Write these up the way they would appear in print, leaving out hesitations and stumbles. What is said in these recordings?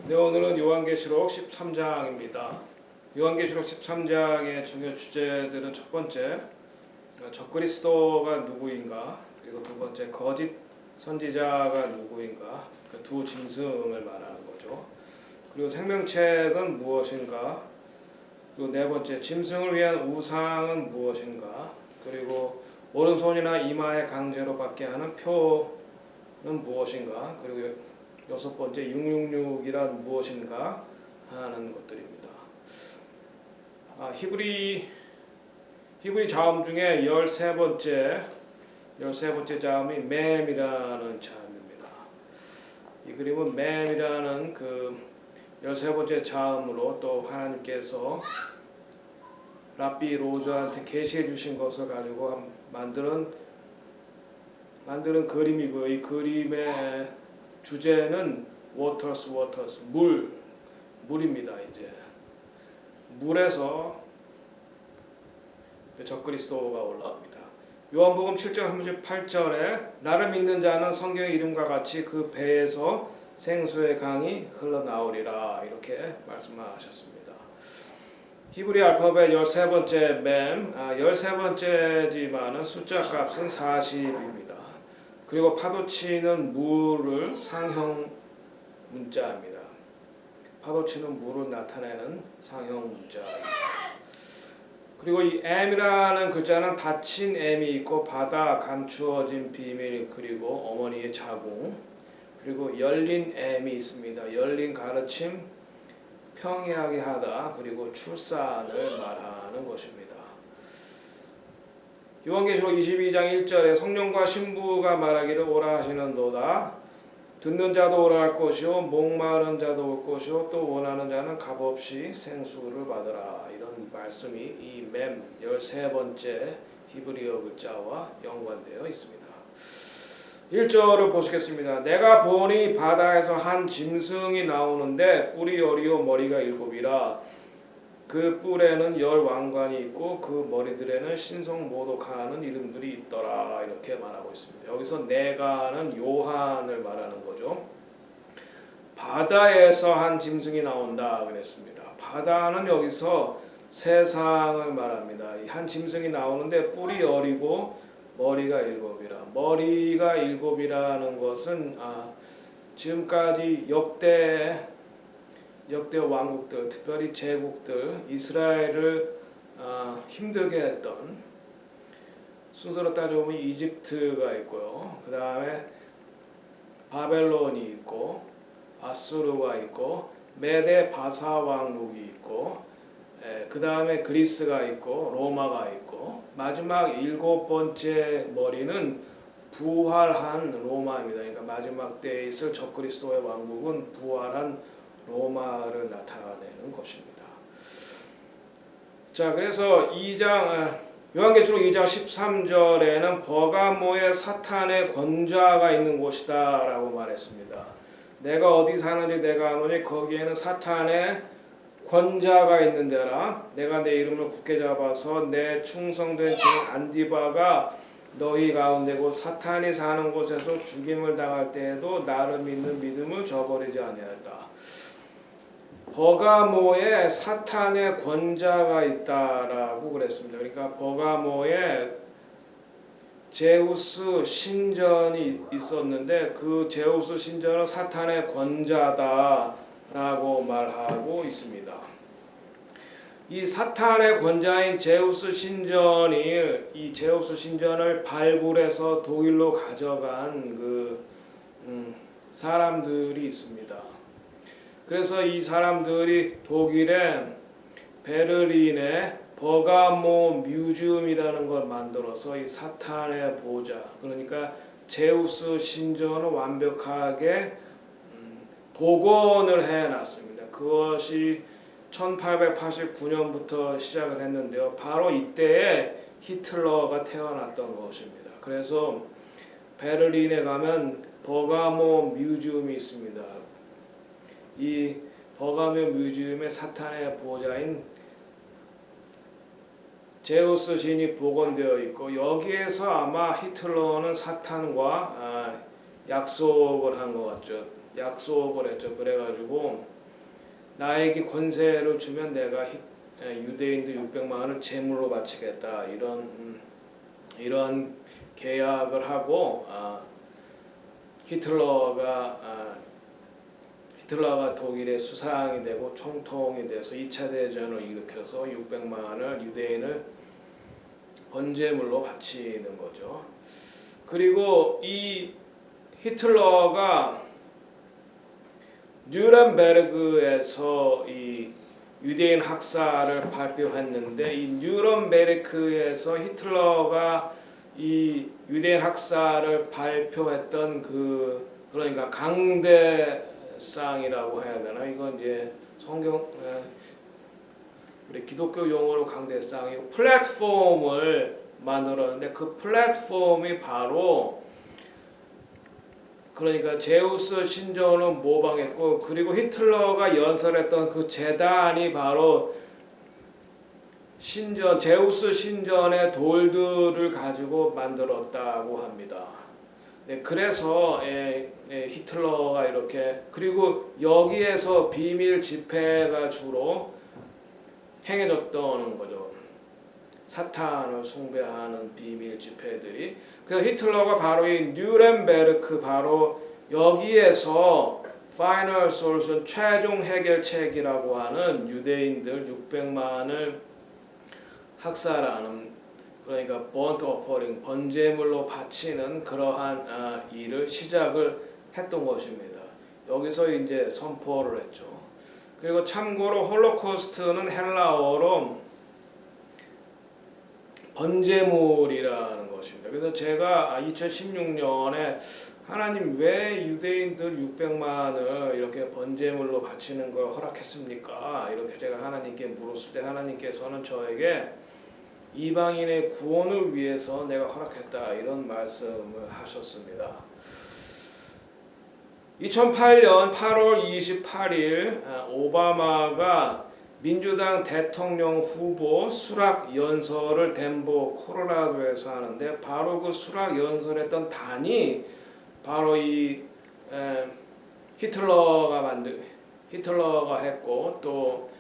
네, 오늘은 요한계시록 13장입니다. 요한계시록 13장의 중요 주제들은 첫 번째, 적그리스도가 누구인가, 그리고 두 번째, 거짓 선지자가 누구인가, 그 두 짐승을 말하는 거죠. 그리고 생명책은 무엇인가, 그리고 네 번째, 짐승을 위한 우상은 무엇인가, 그리고 오른손이나 이마에 강제로 받게 하는 표는 무엇인가, 그리고 여섯 번째, 666이란 무엇인가 하는 것들입니다. 히브리 자음 중에 13번째 자음이 맴이라는 자음입니다. 이 그림은 맴이라는 그 13번째 자음으로 또 하나님께서 랍비 로즈한테 계시해 주신 것을 가지고 만드는 그림이고요. 이 그림의 주제는 waters 물입니다. 이제 물에서 적그리스도가 올라옵니다. 요한복음 7장 38절에 나를 믿는 자는 성경의 이름과 같이 그 배에서 생수의 강이 흘러나오리라 이렇게 말씀하셨습니다. 히브리 알파벳 13번째 맴, 13번째지만은 숫자 값은 40입니다. 그리고 파도치는 물을 상형 문자입니다. 파도치는 물을 나타내는 상형 문자입니다. 그리고 이 M이라는 글자는 닫힌 M이 있고 바다, 감추어진 비밀, 그리고 어머니의 자궁, 그리고 열린 M이 있습니다. 열린 가르침, 평이하게 하다, 그리고 출산을 말하는 것입니다. 요한계시록 22장 1절에 성령과 신부가 말하기를 오라 하시는도다. 듣는 자도 오라 할 것이요 목마른 자도 올 것이요 또 원하는 자는 값없이 생수를 받으라. 이런 말씀이 이 맴 13번째 히브리어 글자와 연관되어 있습니다. 1절을 보시겠습니다. 내가 보니 바다에서 한 짐승이 나오는데 뿔이 여리요 머리가 7이라. 그 뿔에는 10왕관이 있고 그 머리들에는 신성모독하는 이름들이 있더라. 이렇게 말하고 있습니다. 여기서 내가는 요한을 말하는 거죠. 바다에서 한 짐승이 나온다 그랬습니다. 바다는 여기서 세상을 말합니다. 한 짐승이 나오는데 뿔이 여리고 머리가 7이라. 머리가 7이라는 것은 지금까지 역대 왕국들, 특별히 제국들, 이스라엘을 힘들게 했던, 순서로 따져보면 이집트가 있고요. 그 다음에 바벨론이 있고, 아수르가 있고, 메데 바사 왕국이 있고, 그 다음에 그리스가 있고, 로마가 있고, 마지막 7번째 머리는 부활한 로마입니다. 그러니까 마지막 때에 있을 적그리스도의 왕국은 부활한 로마를 나타내는 것입니다. 자, 그래서 요한계시록 2장 13절에는 버가모에 사탄의 권좌가 있는 곳이다 라고 말했습니다. 내가 어디 사는지 내가 아노니 거기에는 사탄의 권좌가 있는 데라. 내가 내 이름을 굳게 잡아서 내 충성된 증인 안디바가 너희 가운데고 사탄이 사는 곳에서 죽임을 당할 때에도 나를 믿는 믿음을 저버리지 아니하였다. 버가모에 사탄의 권좌가 있다라고 그랬습니다. 그러니까 버가모에 제우스 신전이 있었는데 그 제우스 신전은 사탄의 권좌다라고 말하고 있습니다. 이 사탄의 권좌인 제우스 신전을 발굴해서 독일로 가져간 그 사람들이 있습니다. 그래서 이 사람들이 독일의 베를린에 버가모 뮤지엄이라는 걸 만들어서 이 사탄의 보좌, 그러니까 제우스 신전을 완벽하게 복원을 해놨습니다. 그것이 1889년부터 시작을 했는데요. 바로 이때에 히틀러가 태어났던 것입니다. 그래서 베를린에 가면 버가모 뮤지엄이 있습니다. 이 버가모 뮤지엄에 사탄의 보좌인 제우스 신이 복원되어 있고, 여기에서 아마 히틀러는 사탄과 약속을 한 것 같죠. 약속을 했죠. 그래가지고 나에게 권세를 주면 내가 유대인들 600만 원을 제물로 바치겠다 이런 계약을 하고 히틀러가 독일의 수상이 되고 총통이 돼서 2차 대전을 일으켜서 600만 원을 유대인을 번제물로 바치는 거죠. 그리고 이 히틀러가 뉴른베르크에서 이 유대인 학살을 발표했는데 이 뉴른베르크에서 히틀러가 이 유대인 학살을 발표했던 그러니까 강대상이라고 해야 되나? 이건 이제 성경 우리 기독교 용어로 강대상이고 플랫폼을 만들었는데 그 플랫폼이 바로 그러니까 제우스 신전을 모방했고 그리고 히틀러가 연설했던 그 제단이 바로 제우스 신전의 돌들을 가지고 만들었다고 합니다. 네, 그래서 히틀러가 이렇게 그리고 여기에서 비밀 집회가 주로 행해졌다는 거죠. 사탄을 숭배하는 비밀 집회들이. 그래서 히틀러가 바로 이 뉴른베르크 바로 여기에서 파이널 솔루션 최종 해결책이라고 하는 유대인들 600만을 학살하는 그러니까 번트 오퍼링 번제물로 바치는 그러한 일을 시작을 했던 것입니다. 여기서 이제 선포를 했죠. 그리고 참고로 홀로코스트는 헬라어로 번제물이라는 것입니다. 그래서 제가 2016년에 하나님 왜 유대인들 600만을 이렇게 번제물로 바치는 걸 허락했습니까? 이렇게 제가 하나님께 물었을 때 하나님께서는 저에게 이방인의 구원을 위해서 내가 허락했다 이런 말씀을 하셨습니다. 2008년 8월 28일 오바마가 민주당 대통령 후보 수락 연설을 덴버 콜로라도에서 하는데 바로 그 수락 연설했던 단이 바로 이 히틀러가 했고 또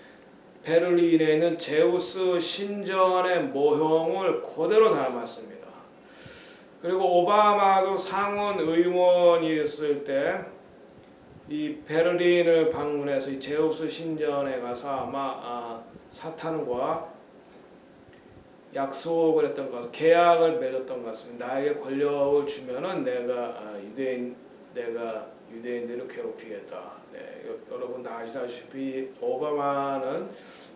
베를린에 있는 제우스 신전의 모형을 그대로 담았습니다. 그리고 오바마도 상원 의원이었을 때 이 베를린을 방문해서 이 제우스 신전에 가서 아마 사탄과 약속을 했던 것, 계약을 맺었던 것 같습니다. 나에게 권력을 주면은 내가 유대인들을 괴롭히겠다. 네, 여러분 다 아시다시피 오바마는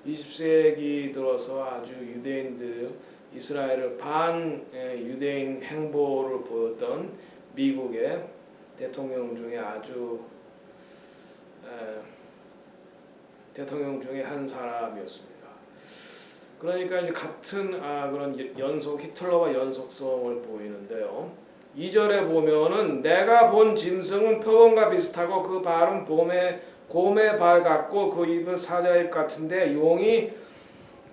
20세기 들어서 아주 유대인들 이스라엘을 반 유대인 행보를 보였던 미국의 대통령 중에 대통령 중에 한 사람이었습니다. 그러니까 이제 같은 그런 히틀러와 연속성을 보이는데요. 2절에 보면은 내가 본 짐승은 표범과 비슷하고 그 발은 곰의 발 같고 그 입은 사자입 같은데 용이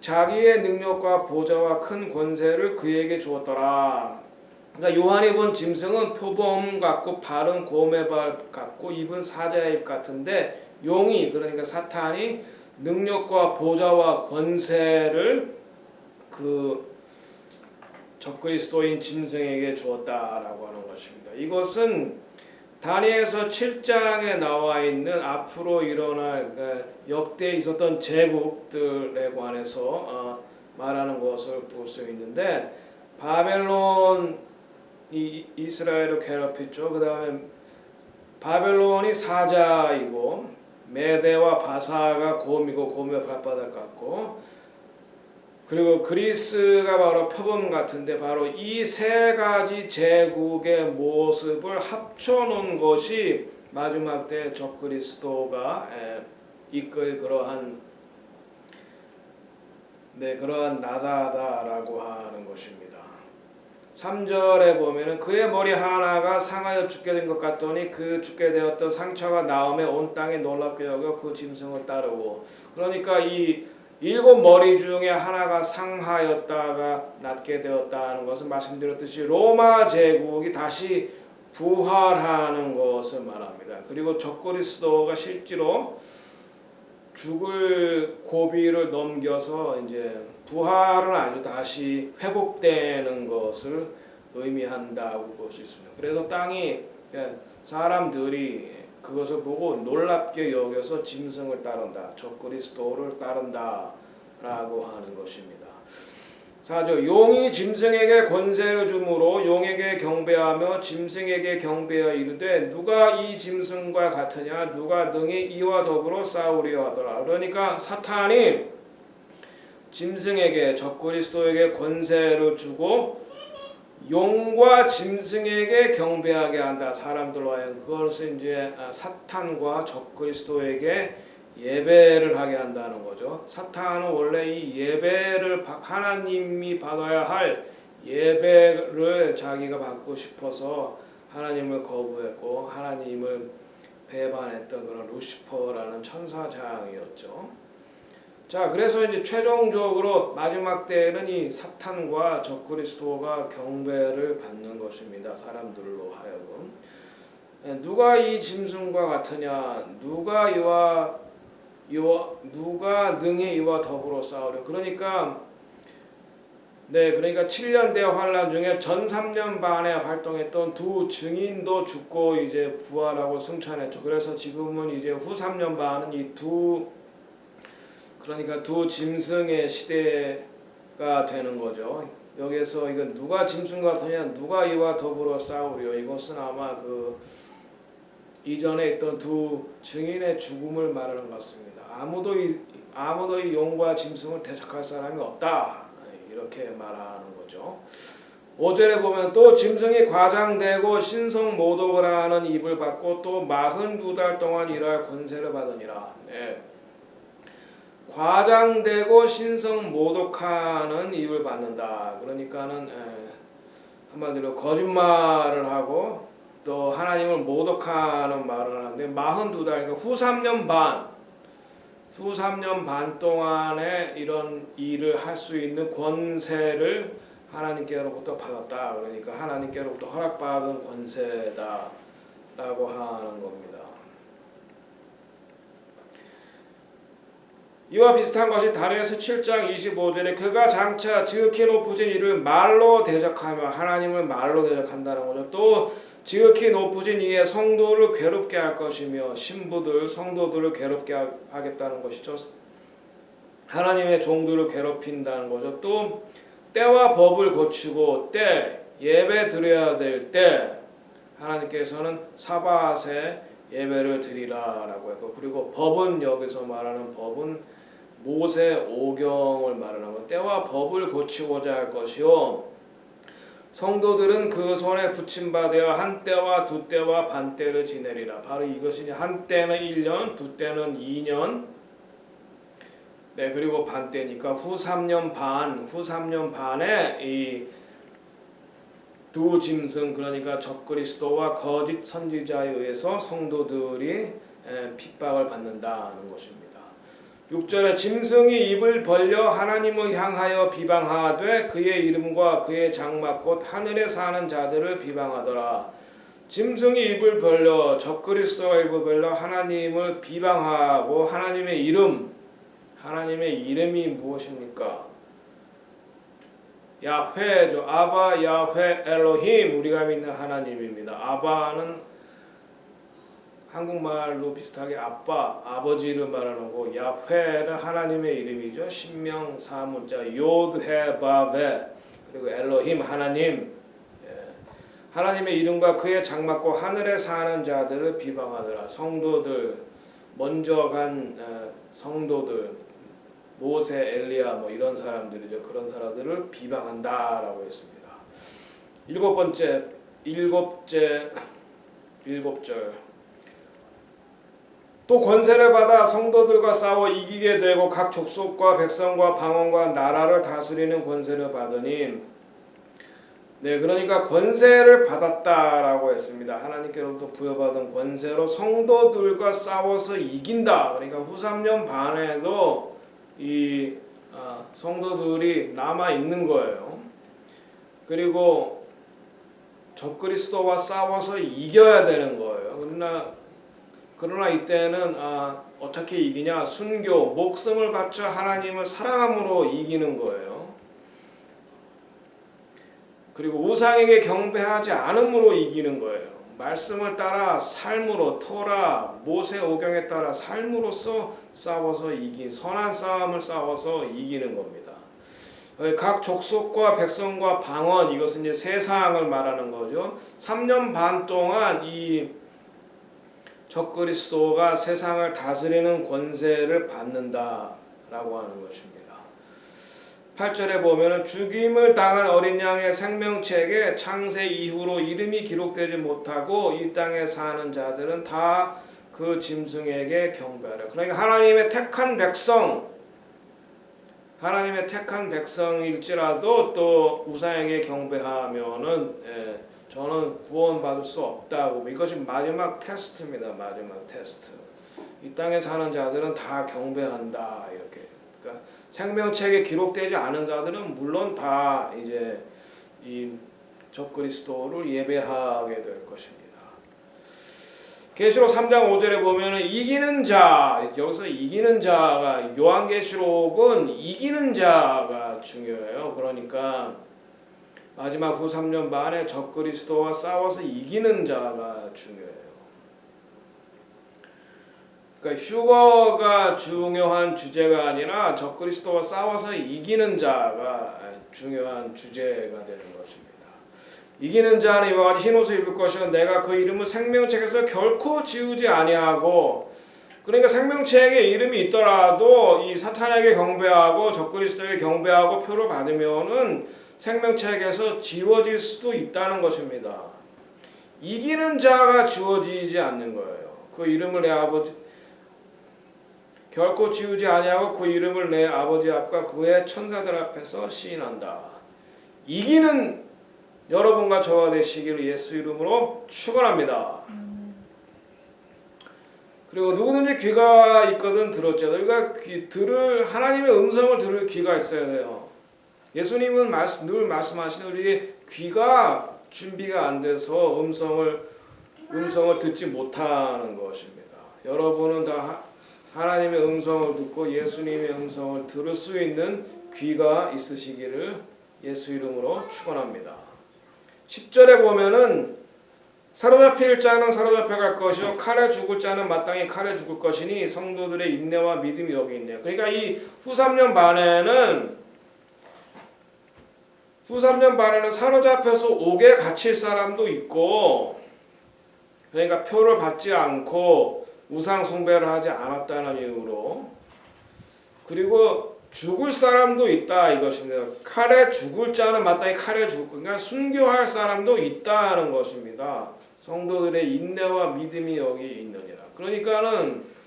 자기의 능력과 보좌와 큰 권세를 그에게 주었더라. 그러니까 요한이 본 짐승은 표범 같고 발은 곰의 발 같고 입은 사자의 입 같은데 용이 그러니까 사탄이 능력과 보좌와 권세를 그 적그리스도인 짐승에게 주었다라고 하는 것입니다. 이것은 다니엘서 7장에 나와 있는 앞으로 일어날 역대 있었던 제국들에 관해서 말하는 것을 볼 수 있는데 바벨론이 이스라엘을 괴롭혔죠. 그 다음에 바벨론이 사자이고 메대와 바사가 곰이고 곰의 발바닥 같고 그리고 그리스가 바로 표범 같은데 바로 이 세 가지 제국의 모습을 합쳐놓은 것이 마지막 때 적그리스도가 이끌 그러한 나다다라고 하는 것입니다. 3절에 보면은 그의 머리 하나가 상하여 죽게 된 것 같더니 그 죽게 되었던 상처가 나음에 온 땅에 놀랍게 여겨 그 짐승을 따르고 그러니까 이 7 머리 중에 하나가 상하였다가 낫게 되었다는 것은 말씀드렸듯이 로마 제국이 다시 부활하는 것을 말합니다. 그리고 적그리스도가 실제로 죽을 고비를 넘겨서 이제 부활은 아주 다시 회복되는 것을 의미한다고 볼 수 있습니다. 그래서 땅이 사람들이 그것을 보고 놀랍게 여겨서 짐승을 따른다, 적그리스도를 따른다라고 하는 것입니다. 4절 용이 짐승에게 권세를 주므로 용에게 경배하며 짐승에게 경배하여 이르되 누가 이 짐승과 같으냐 누가 능히 이와 더불어 싸우려 하더라. 그러니까 사탄이 짐승에게 적그리스도에게 권세를 주고 용과 짐승에게 경배하게 한다. 사람들로 하여금 그것을 이제 사탄과 적그리스도에게 예배를 하게 한다는 거죠. 사탄은 원래 이 예배를 하나님이 받아야 할 예배를 자기가 받고 싶어서 하나님을 거부했고 하나님을 배반했던 그런 루시퍼라는 천사장이었죠. 자, 그래서 이제 최종적으로 마지막 때에는 이 사탄과 적그리스도가 경배를 받는 것입니다. 사람들로 하여금. 누가 이 짐승과 같으냐? 누가 능히 이와 더불어 싸우려? 그러니까 7년 대 환란 중에 전 3년 반에 활동했던 두 증인도 죽고 이제 부활하고 승천했죠. 그래서 지금은 이제 후 3년 반은 두 짐승의 시대가 되는 거죠. 여기서 이건 누가 짐승 같으냐, 누가 이와 더불어 싸우려. 이것은 아마 그 이전에 있던 두 증인의 죽음을 말하는 것 같습니다. 아무도 이 용과 짐승을 대적할 사람이 없다. 이렇게 말하는 거죠. 5절에 보면 또 짐승이 과장되고 신성 모독을 하는 입을 받고 또 42달 동안 일할 권세를 받으니라. 과장되고 신성 모독하는 입을 받는다. 그러니까는 한마디로 거짓말을 하고 또 하나님을 모독하는 말을 하는데 42달 그러니까 후 3년 반 동안에 이런 일을 할 수 있는 권세를 하나님께로부터 받았다. 그러니까 하나님께로부터 허락받은 권세다라고 하는 겁니다. 이와 비슷한 것이 다니엘서 7장 25절에 그가 장차 지극히 높으신 이를 말로 대적하며 하나님을 말로 대적한다는 거죠. 또 지극히 높으신 이의 성도를 괴롭게 할 것이며 성도들을 괴롭게 하겠다는 것이죠. 하나님의 종들을 괴롭힌다는 거죠. 또 때와 법을 고치고 예배 드려야 될 때 하나님께서는 사밧에 예배를 드리라라고 했고 그리고 법은 여기서 말하는 법은 모세 오경을 말하는 것. 때와 법을 고치고자 할 것이요 성도들은 그 손에 붙임받아 한 때와 두 때와 반 때를 지내리라. 바로 이것이니 한 때는 1년, 두 때는 2년, 그리고 반 때니까 후 3년 반에 이 두 짐승 그러니까 적그리스도와 거짓 선지자에 의해서 성도들이 핍박을 받는다는 것입니다. 6절에 짐승이 입을 벌려 하나님을 향하여 비방하되 그의 이름과 그의 장막 곧 하늘에 사는 자들을 비방하더라. 짐승이 입을 벌려 적그리스도가 입을 벌려 하나님을 비방하고 하나님의 이름이 무엇입니까? 야훼죠. 아바 야훼 엘로힘 우리가 믿는 하나님입니다. 아바는 한국말로 비슷하게 아버지를 말하는 거고 야훼는 하나님의 이름이죠. 신명 4문자 요드헤 바베 그리고 엘로힘 하나님 하나님의 이름과 그의 장막과 하늘에 사는 자들을 비방하더라. 성도들 먼저 간 성도들 모세, 엘리야 이런 사람들이죠. 그런 사람들을 비방한다라고 했습니다. 7절 또 권세를 받아 성도들과 싸워 이기게 되고 각 족속과 백성과 방언과 나라를 다스리는 권세를 받으니 그러니까 권세를 받았다라고 했습니다. 하나님께로부터 부여받은 권세로 성도들과 싸워서 이긴다. 그러니까 후 3년 반에도 이 성도들이 남아 있는 거예요. 그리고 적그리스도와 싸워서 이겨야 되는 거예요. 그러나 그러나 이때는 어떻게 이기냐? 순교, 목숨을 바쳐 하나님을 사랑함으로 이기는 거예요. 그리고 우상에게 경배하지 않음으로 이기는 거예요. 말씀을 따라 삶으로, 토라, 모세 오경에 따라 삶으로써 싸워서 선한 싸움을 싸워서 이기는 겁니다. 각 족속과 백성과 방언, 이것은 이제 세상을 말하는 거죠. 3년 반 동안 이 적그리스도가 세상을 다스리는 권세를 받는다라고 하는 것입니다. 8절에 보면은 죽임을 당한 어린 양의 생명책에 창세 이후로 이름이 기록되지 못하고 이 땅에 사는 자들은 다 그 짐승에게 경배하라. 그러니까 하나님의 택한 백성일지라도 또 우상에게 경배하면은 저는 구원받을 수 없다고. 이것이 마지막 테스트입니다. 마지막 테스트. 이 땅에 사는 자들은 다 경배한다 이렇게. 그러니까 생명책에 기록되지 않은 자들은 물론 다 이제 이 적그리스도를 예배하게 될 것입니다. 계시록 3장 5절에 보면은 이기는 자, 여기서 이기는 자가, 요한계시록은 이기는 자가 중요해요. 그러니까 마지막 후 3년 반에 적그리스도와 싸워서 이기는 자가 중요해요. 그러니까 휴거가 중요한 주제가 아니라 적그리스도와 싸워서 이기는 자가 중요한 주제가 되는 것입니다. 이기는 자는 이와 같이 흰옷을 입을 것이요 내가 그 이름을 생명책에서 결코 지우지 아니하고. 그러니까 생명책에 이름이 있더라도 이 사탄에게 경배하고 적그리스도에게 경배하고 표를 받으면은 생명책에서 지워질 수도 있다는 것입니다. 이기는 자가 지워지지 않는 거예요. 그 이름을 내 아버지 결코 지우지 아니하고 그 이름을 내 아버지 앞과 그의 천사들 앞에서 시인한다. 이기는 여러분과 저와 되시기를 예수 이름으로 축원합니다. 그리고 누구든지 귀가 있거든 들었죠. 우리가 하나님의 음성을 들을 귀가 있어야 돼요. 예수님은 늘 말씀하시는 우리에게 귀가 준비가 안 돼서 음성을 듣지 못하는 것입니다. 여러분은 다 하나님의 음성을 듣고 예수님의 음성을 들을 수 있는 귀가 있으시기를 예수 이름으로 축원합니다. 10절에 보면은 사로잡힐 자는 사로잡혀갈 것이요 칼에 죽을 자는 마땅히 칼에 죽을 것이니 성도들의 인내와 믿음이 여기 있네요. 그러니까 이 후 3년 반에는 사로잡혀서 옥에 갇힐 사람도 있고, 그러니까 표를 받지 않고 우상 숭배를 하지 않았다는 이유로, 그리고 죽을 사람도 있다 이것입니다. 칼에 죽을 자는 마땅히 칼에 죽고, 그러니까 순교할 사람도 있다는 것입니다. 성도들의 인내와 믿음이 여기 있느니라. 그러니까는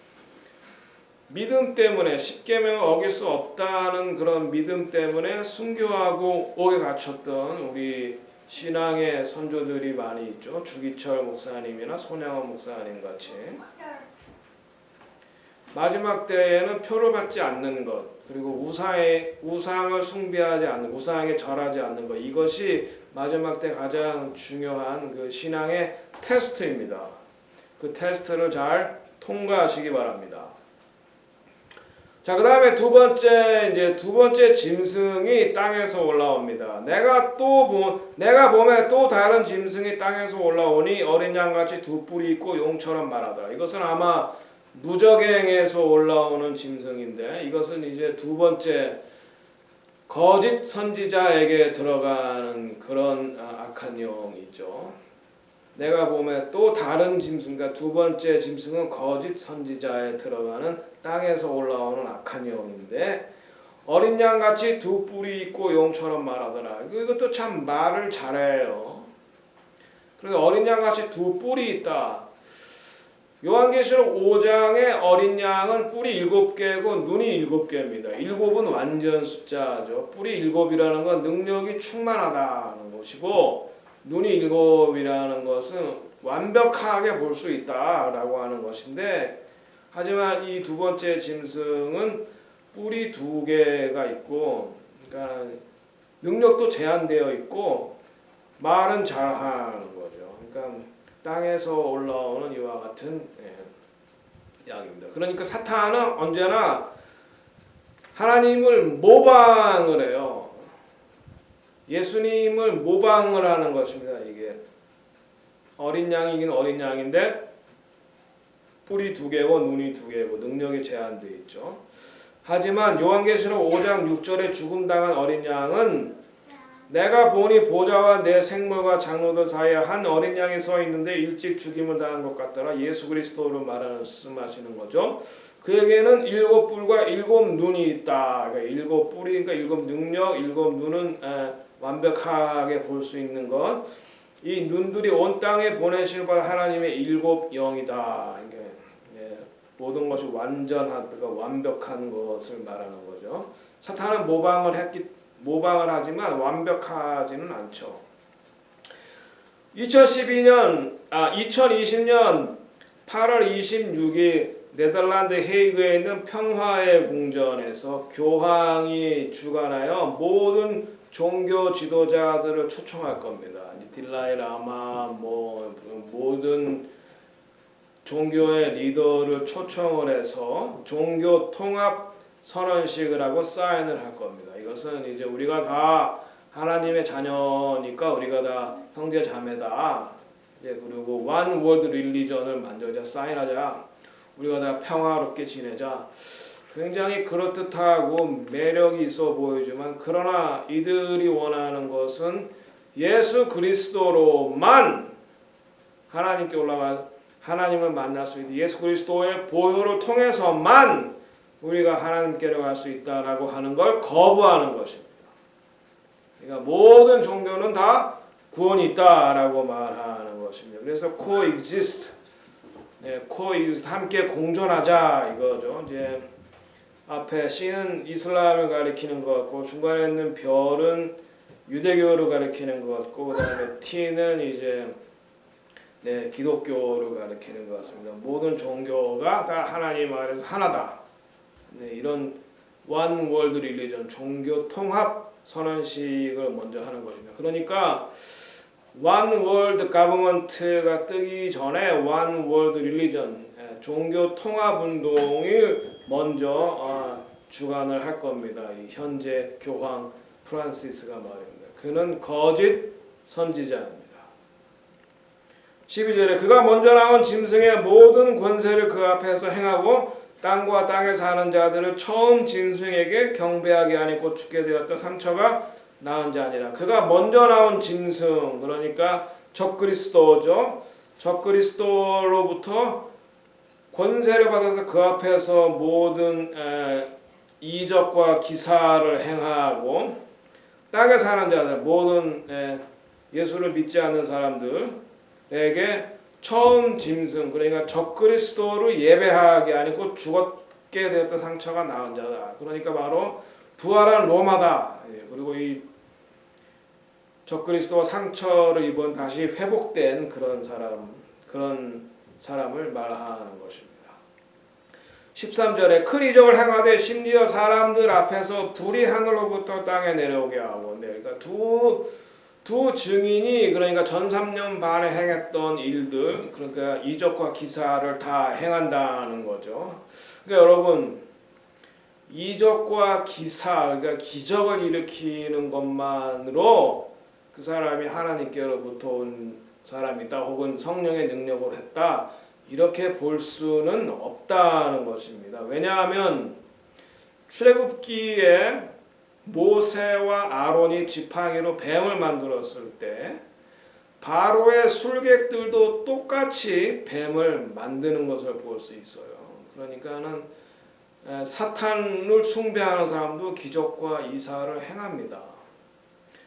믿음 때문에 십계명을 어길 수 없다는 그런 믿음 때문에 순교하고 옥에 갇혔던 우리 신앙의 선조들이 많이 있죠. 주기철 목사님이나 손양원 목사님 같이. 마지막 때에는 표를 받지 않는 것, 그리고 우상을 숭배하지 않는, 우상에 절하지 않는 것, 이것이 마지막 때 가장 중요한 그 신앙의 테스트입니다. 그 테스트를 잘 통과하시기 바랍니다. 자, 그 다음에 두 번째 짐승이 땅에서 올라옵니다. 내가 보매 또 다른 짐승이 땅에서 올라오니 어린 양같이 두 뿔이 있고 용처럼 말하더라. 이것은 아마 무저갱에서 올라오는 짐승인데, 이것은 이제 두 번째 거짓 선지자에게 들어가는 그런 악한 영이죠. 내가 보면 또 다른 짐승과 두 번째 짐승은 거짓 선지자에 들어가는 땅에서 올라오는 악한 영인데, 어린 양같이 두 뿔이 있고 용처럼 말하더라. 이것도 참 말을 잘해요. 그래서 어린 양같이 두 뿔이 있다. 요한계시록 5장의 어린 양은 뿔이 7개고 눈이 7개입니다. 7은 완전 숫자죠. 뿔이 7이라는 건 능력이 충만하다는 것이고, 눈이 7이라는 것은 완벽하게 볼 수 있다라고 하는 것인데, 하지만 이 두 번째 짐승은 뿔이 2개가 있고, 그러니까 능력도 제한되어 있고 말은 잘하는 거죠. 그러니까 땅에서 올라오는 이와 같은 양입니다. 그러니까 사탄은 언제나 하나님을 모방을 해요. 예수님을 모방을 하는 것입니다. 이게 어린 양이긴 어린 양인데 뿔이 2개고 눈이 2개고 능력이 제한되어 있죠. 하지만 요한계시록 5장 6절에 죽음당한 어린 양은 내가 보니 보좌와 내 생물과 장로들 사이에 한 어린 양이 서 있는데 일찍 죽임을 당한 것 같더라. 예수 그리스도를 말씀하시는 거죠. 그에게는 7뿔과 7눈이 있다. 그러니까 7뿔이 그러니까 7 능력, 7 눈은 완벽하게 볼 수 있는 것. 이 눈들이 온 땅에 보내실 하나님의 7 영이다. 모든 것이 완전하다가 완벽한 것을 말하는 거죠. 사탄은 모방을 하지만 완벽하지는 않죠. 2020년 8월 26일 네덜란드 헤이그에 있는 평화의 궁전에서 교황이 주관하여 모든 종교 지도자들을 초청할 겁니다. 딜라이 라마 모든 종교의 리더를 초청을 해서 종교 통합 선언식을 하고 사인을 할 겁니다. 이것은 이제 우리가 다 하나님의 자녀니까 우리가 다 형제 자매다. 그리고 one world religion을 만들자, 사인하자. 우리가 다 평화롭게 지내자. 굉장히 그럴듯하고 매력이 있어 보이지만 그러나 이들이 원하는 것은 예수 그리스도로만 하나님께 올라가 하나님을 만날 수 있다. 예수 그리스도의 보혈을 통해서만 우리가 하나님께로 갈 수 있다라고 하는 걸 거부하는 것입니다. 그러니까 모든 종교는 다 구원이 있다라고 말하는 것입니다. 그래서 coexist, 함께 공존하자 이거죠. 이제 앞에 C는 이슬람을 가리키는 것 같고 중간에 있는 별은 유대교를 가리키는 것 같고 그다음에 T는 이제 기독교를 가리키는 것 같습니다. 모든 종교가 다 하나님 아래서 하나다. 이런 one world religion, 종교 통합 선언식을 먼저 하는 것입니다. 그러니까 one world government가 뜨기 전에 one world religion, 종교 통합 운동을 먼저 주관을 할 겁니다. 이 현재 교황 프란시스가 말입니다. 그는 거짓 선지자입니다. 12절에 그가 먼저 나온 짐승의 모든 권세를 그 앞에서 행하고 땅과 땅에 사는 자들을 처음 짐승에게 경배하게 하니 곧 죽게 되었던 상처가 나은 자니라. 그가 먼저 나온 짐승, 그러니까 적그리스도죠. 적그리스도로부터 권세를 받아서 그 앞에서 모든 이적과 기사를 행하고 땅에 사는 자들, 모든 예수를 믿지 않는 사람들에게 처음 짐승, 그러니까 적그리스도를 예배하게 아니고 죽게 되었던 상처가 나은 자다. 그러니까 바로 부활한 로마다. 그리고 이 적그리스도와 상처를 입은 다시 회복된 그런 사람을 말하는 것입니다. 13절에 큰 이적을 행하되 심지어 사람들 앞에서 불이 하늘로부터 땅에 내려오게 하고, 그러니까 두 증인이 그러니까 전 3년 반에 행했던 일들, 그러니까 이적과 기사를 다 행한다는 거죠. 그러니까 여러분 이적과 기사, 그러니까 기적을 일으키는 것만으로 그 사람이 하나님께로부터 온 사람이다 혹은 성령의 능력으로 했다 이렇게 볼 수는 없다는 것입니다. 왜냐하면 출애굽기에 모세와 아론이 지팡이로 뱀을 만들었을 때 바로의 술객들도 똑같이 뱀을 만드는 것을 볼 수 있어요. 그러니까는 사탄을 숭배하는 사람도 기적과 이사를 행합니다.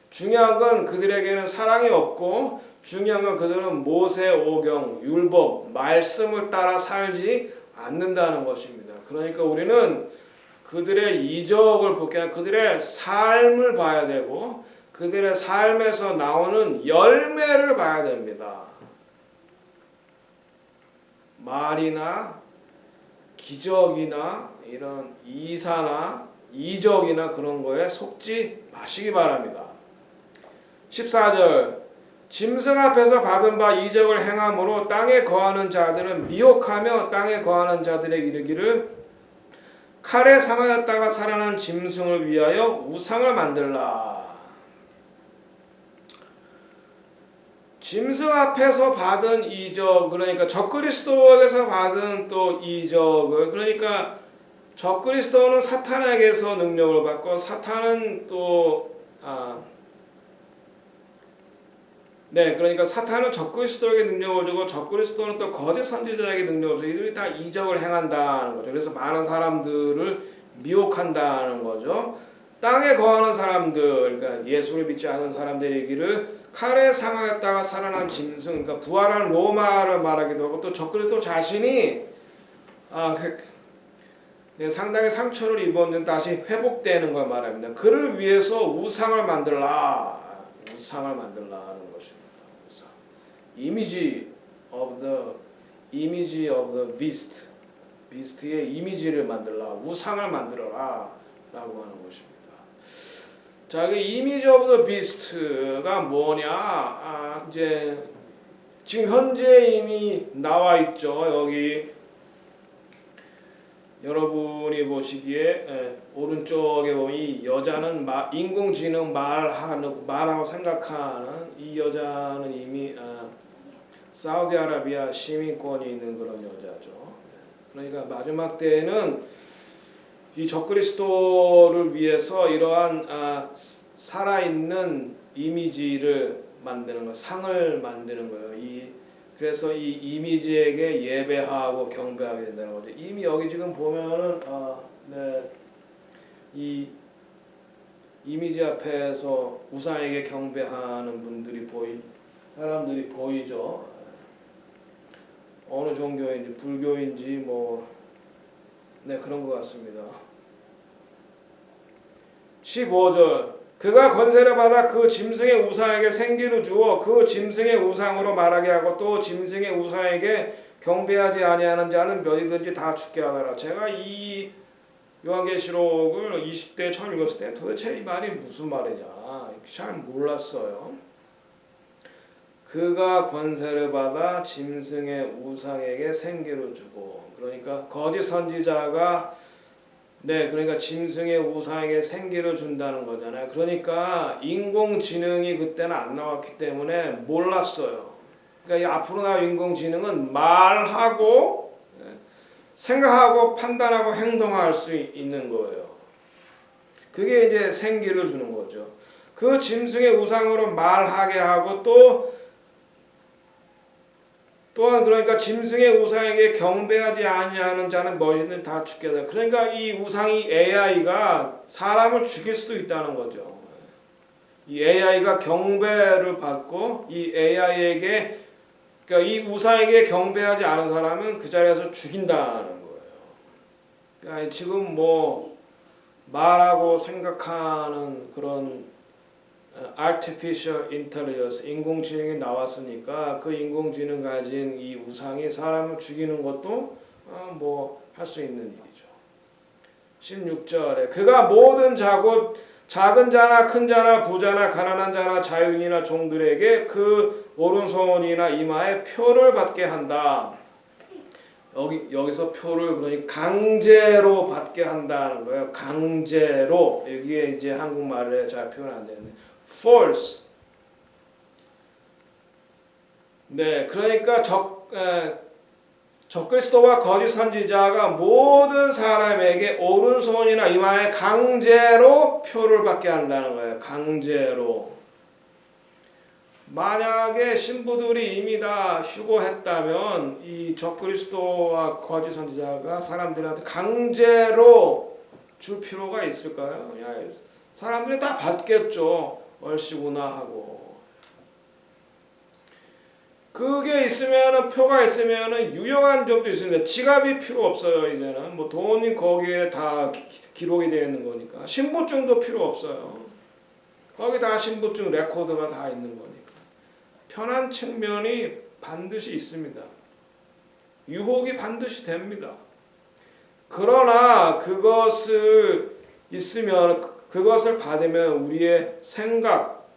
중요한 건 그들에게는 사랑이 없고 중요한 건 그들은 모세 오경, 율법, 말씀을 따라 살지 않는다는 것입니다. 그러니까 우리는 그들의 이적을 보게 아니라 그들의 삶을 봐야 되고 그들의 삶에서 나오는 열매를 봐야 됩니다. 말이나 기적이나 이런 이사나 이적이나 그런 거에 속지 마시기 바랍니다. 14절 짐승 앞에서 받은 바 이적을 행함으로 땅에 거하는 자들은 미혹하며 땅에 거하는 자들에게 이르기를 칼에 상하였다가 살아난 짐승을 위하여 우상을 만들라. 짐승 앞에서 받은 이적, 그러니까 적그리스도에게서 받은 또 이적을, 그러니까 적그리스도는 사탄에게서 능력을 받고 사탄은 또 그러니까 사탄은 적그리스도에게 능력을 주고 적그리스도는 또 거짓 선지자에게 능력을 주고 이들이 다 이적을 행한다는 거죠. 그래서 많은 사람들을 미혹한다는 거죠. 땅에 거하는 사람들, 그러니까 예수를 믿지 않은 사람들의 얘기를 칼에 상하였다가 살아난 짐승, 그러니까 부활한 로마를 말하기도 하고 또 적그리스도 자신이 상당히 상처를 입었는데 다시 회복되는 걸 말합니다. 그를 위해서 우상을 만들라. 우상을 만들라는 것입니다. 우상. Image of the beast. 비스트의 이미지를 만들라. 우상을 만들어라. 라고 하는 것입니다. 자, 그 이미지 오브 더 비스트가 뭐냐? 이제 지금 현재 이미 나와 있죠. 여기 여러분이 보시기에 오른쪽에 보면 이 여자는 인공지능 말하고 생각하는 이 여자는 이미 사우디아라비아 시민권이 있는 그런 여자죠. 그러니까 마지막 때에는 이 적그리스도를 위해서 이러한 살아있는 이미지를 만드는 거, 상을 만드는 거예요. 그래서 이 이미지에게 예배하고 경배하게 된다는 거죠. 이미 여기 지금 보면은 이 이미지 앞에서 우상에게 경배하는 사람들이 보이죠. 어느 종교인지 불교인지 그런 것 같습니다. 15절 그가 권세를 받아 그 짐승의 우상에게 생기를 주어 그 짐승의 우상으로 말하게 하고 또 짐승의 우상에게 경배하지 아니하는 자는 몇이든지 다 죽게 하더라. 제가 이 요한계시록을 20대 처음 읽었을 때 도대체 이 말이 무슨 말이냐 잘 몰랐어요. 그가 권세를 받아 짐승의 우상에게 생기를 주고, 그러니까 거짓 선지자가 그러니까 짐승의 우상에게 생기를 준다는 거잖아요. 그러니까 인공지능이 그때는 안 나왔기 때문에 몰랐어요. 그러니까 이 앞으로 나올 인공지능은 말하고 생각하고 판단하고 행동할 수 있는 거예요. 그게 이제 생기를 주는 거죠. 그 짐승의 우상으로 말하게 하고 또한 그러니까 짐승의 우상에게 경배하지 아니하는 자는 뭐든지 다 죽게 하다. 그러니까 이 우상이 AI가 사람을 죽일 수도 있다는 거죠. 이 AI가 경배를 받고 이 AI에게 그러니까 이 우상에게 경배하지 않은 사람은 그 자리에서 죽인다는 거예요. 그러니까 지금 말하고 생각하는 그런 artificial intelligence 인공지능이 나왔으니까 그 인공지능 가진 이 우상이 사람을 죽이는 것도 할 수 있는 일이죠. 16절에 그가 모든 작은 자나 큰 자나 부자나 가난한 자나 자유인이나 종들에게 그 오른손이나 이마에 표를 받게 한다. 여기서 표를 그러니 강제로 받게 한다는 거예요. 강제로. 여기에 이제 한국말에 잘 표현 안 되는데 force. 그러니까 적그리스도와 거짓 선지자가 모든 사람에게 오른손이나 이마에 강제로 표를 받게 한다는 거예요. 강제로. 만약에 신부들이 이미 다 휴거했다면 이 적그리스도와 거짓 선지자가 사람들한테 강제로 줄 필요가 있을까요? 사람들이 다 받겠죠. 얼씨구나 하고. 그게 있으면은 표가 있으면은 유용한 점도 있습니다. 지갑이 필요 없어요. 이제는 돈이 거기에 다 기록이 되어 있는 거니까. 신분증도 필요 없어요. 거기 다 신분증 레코드가 다 있는 거니까. 편한 측면이 반드시 있습니다. 유혹이 반드시 됩니다. 그러나 그것을 받으면 우리의 생각,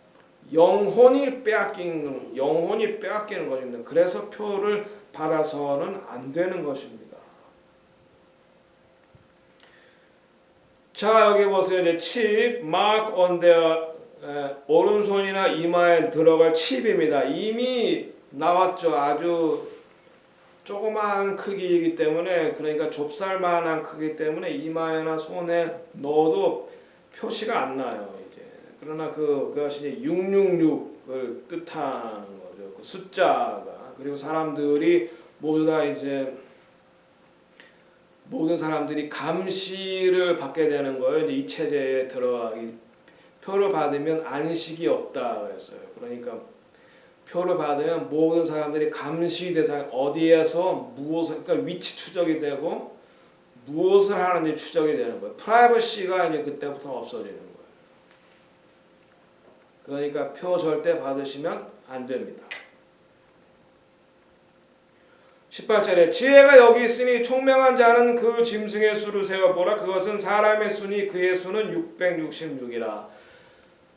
영혼이 빼앗기는 것입니다. 그래서 표를 받아서는 안 되는 것입니다. 자, 여기 보세요. 이제 칩, mark on their 오른손이나 이마에 들어갈 칩입니다. 이미 나왔죠. 아주 조그마한 크기이기 때문에, 그러니까 좁쌀만한 크기 때문에 이마에나 손에 넣어도 표시가 안 나요. 이제 그러나 그것이 이제 666을 뜻하는 거죠. 그 숫자가. 그리고 사람들이 모두 다 이제 모든 사람들이 감시를 받게 되는 거예요. 이제 이 체제에 들어가기 표를 받으면 안식이 없다 그랬어요. 그러니까 표를 받으면 모든 사람들이 감시 대상 어디에서 무엇을 그러니까 위치 추적이 되고 무엇을 하는지 추적이 되는 거예요. 프라이버시가 이제 그때부터 없어지는 거예요. 그러니까 표 절대 받으시면 안 됩니다. 18절에 지혜가 여기 있으니 총명한 자는 그 짐승의 수를 세어보라. 그것은 사람의 수니 그의 수는 666이라.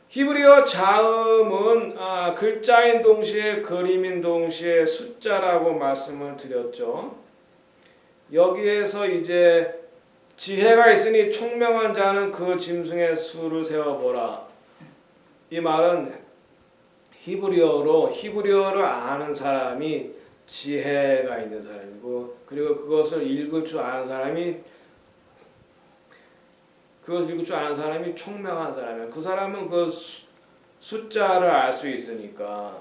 히브리어 자음은 글자인 동시에 그림인 동시에 숫자라고 말씀을 드렸죠. 여기에서 이제 지혜가 있으니 총명한 자는 그 짐승의 수를 세어보라. 이 말은 히브리어를 아는 사람이 지혜가 있는 사람이고, 그리고 그것을 읽을 줄 아는 사람이 총명한 사람이에요. 그 사람은 그 숫자를 알 수 있으니까.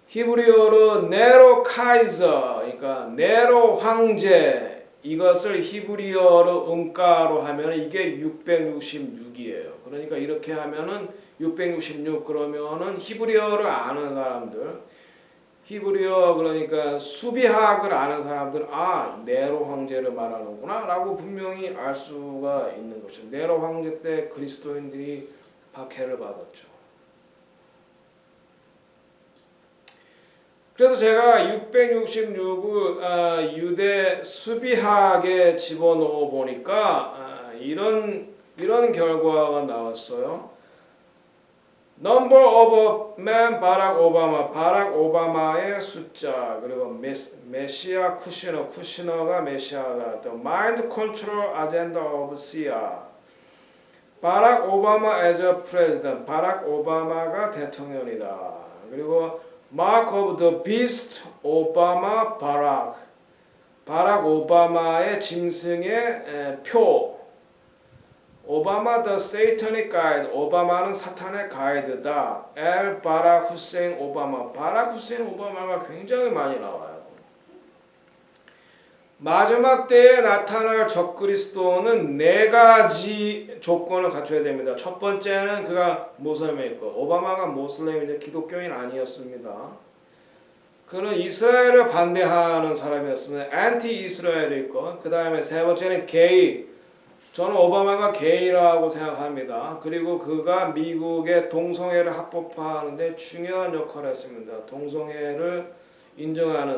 히브리어로 네로 카이저, 그러니까 네로 황제, 이것을 히브리어로 음가로 하면 이게 666이에요. 그러니까 이렇게 하면은 666 그러면은 히브리어를 아는 사람들, 히브리어 그러니까 수비학을 아는 사람들은 네로 황제를 말하는구나 라고 분명히 알 수가 있는 거죠. 네로 황제 때 그리스도인들이 박해를 받았죠. 그래서 제가 666을 유대 수비학에 집어넣어 보니까 이런 결과가 나왔어요. Number of man 바락 오바마의 숫자, 그리고 메시아 쿠시너가 메시아다. The mind control agenda of Sia. 바락 오바마 as a president. 바락 오바마가 대통령이다. 그리고 Mark of the beast 오바마 바락 오바마의 짐승의 표. 오바마 the satanic guide. 오바마는 사탄의 가이드다. 엘 바락 후세인 오바마. 바락 후세인 오바마가 굉장히 많이 나와요. 마지막 때에 나타날 적그리스도는 4가지 조건을 갖춰야 됩니다. 첫 번째는 그가 모슬렘일 것. 오바마가 모슬렘인데 기독교인 아니었습니다. 그는 이스라엘을 반대하는 사람이었습니다. 안티 이스라엘일 것. 그 다음에 세 번째는 게이. 저는 오바마가 게이라고 생각합니다. 그리고 그가 미국의 동성애를 합법화하는데 중요한 역할을 했습니다. 동성애를 인정하는